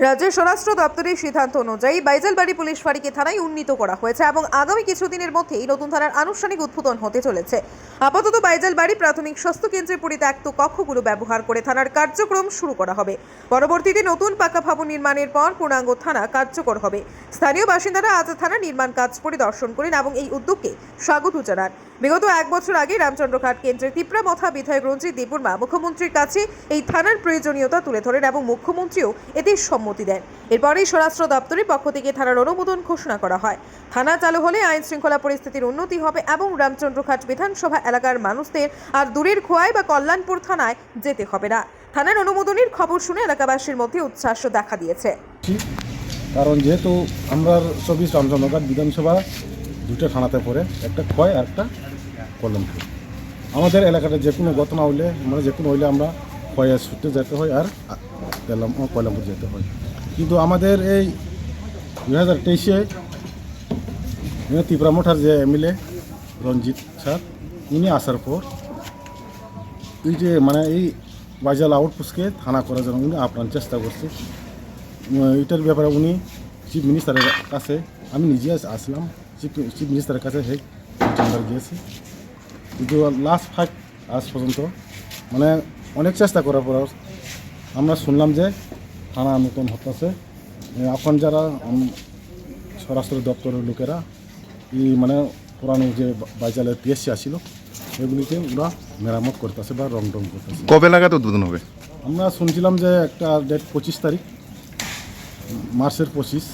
রাজ্যের স্বরাষ্ট্র দপ্তরের সিদ্ধান্ত অনুযায়ী বাইজালবাড়ি পুলিশ ফাঁড়িকে থানায় উন্নীত করা হয়েছে এবং আগামী কিছুদিনের মধ্যেই নতুন থানার আনুষ্ঠানিক উদ্বোধন হতে চলেছে। আপাতত বাইজালবাড়ি প্রাথমিক স্বাস্থ্য কেন্দ্রে পরিত্যক্ত কক্ষগুলো ব্যবহার করে থানার কার্যক্রম শুরু করা হবে। পরবর্তীতে নতুন পাকা ভবন নির্মাণের পর পূর্ণাঙ্গ থানা কার্যকর হবে। স্থানীয় বাসিন্দারা আজ থানা নির্মাণ কাজ পরিদর্শন করেন এবং এই উদ্যোগকে স্বাগত জানান। বিগত 1 বছর আগে রামচন্দ্রঘাট কেন্দ্রের তিপ্রামথা বিধায়ক রঞ্জিত দেববর্মা মুখ্যমন্ত্রীর কাছে এই থানার প্রয়োজনীয়তা তুলে ধরেন এবং মুখ্যমন্ত্রীও এতে সম্মতি দেন। এরপরেই স্বরাষ্ট্র দপ্তরের পক্ষ থেকে থানার অনুমোদন ঘোষণা করা হয়। থানা চালু হলে আইন শৃঙ্খলা পরিস্থিতির উন্নতি হবে এবং রামচন্দ্রঘাট বিধানসভা এলাকার মানুষদের আর দূরের খোয়াই বা কল্যাণপুর থানায় যেতে হবে না। থানার অনুমোদনের খবর শুনে এলাকাবাসীর মধ্যে উচ্ছ্বাস দেখা দিয়েছে। কারণ যেহেতু আমরা 24 রামচন্দ্রঘাট বিধানসভা দুটো থানাতে পড়ে, একটা খোয়াই আর একটা কল্যাণপুর। আমাদের এলাকাতে যে কোনো ঘটনা হইলে আমরা খোয়াই ছুটতে যেতে হয় আর কল্যাণপুর যেতে হয়। কিন্তু আমাদের এই 2023-এ তিপ্রামথার যে এমএলএ রঞ্জিত স্যার, উনি আসার পর এই যে এই বাইজাল আউটপোস্টকে থানা করার জন্য উনি আপ্রাণ চেষ্টা করছে। এটার ব্যাপারে উনি চিফ মিনিস্টারের কাছে, আমি নিজে আসলাম চিফ মিনিস্টারের কাছে চেম্বার গিয়েছি, কিন্তু লাস্ট ফাইট আজ পর্যন্ত অনেক চেষ্টা করার পর আমরা শুনলাম যে থানা নতুন হতেছে। এখন যারা স্বরাষ্ট্র দপ্তরের লোকেরা এই পুরানো যে বাইজালের পিএসসি আসছিল এগুলিকে ওরা মেরামত করতেছে বা রং করতেছে। কবে নাগাদ উদ্বোধন হবে? আমরা শুনছিলাম যে একটা ডেট 25 তারিখ, মার্চের 25।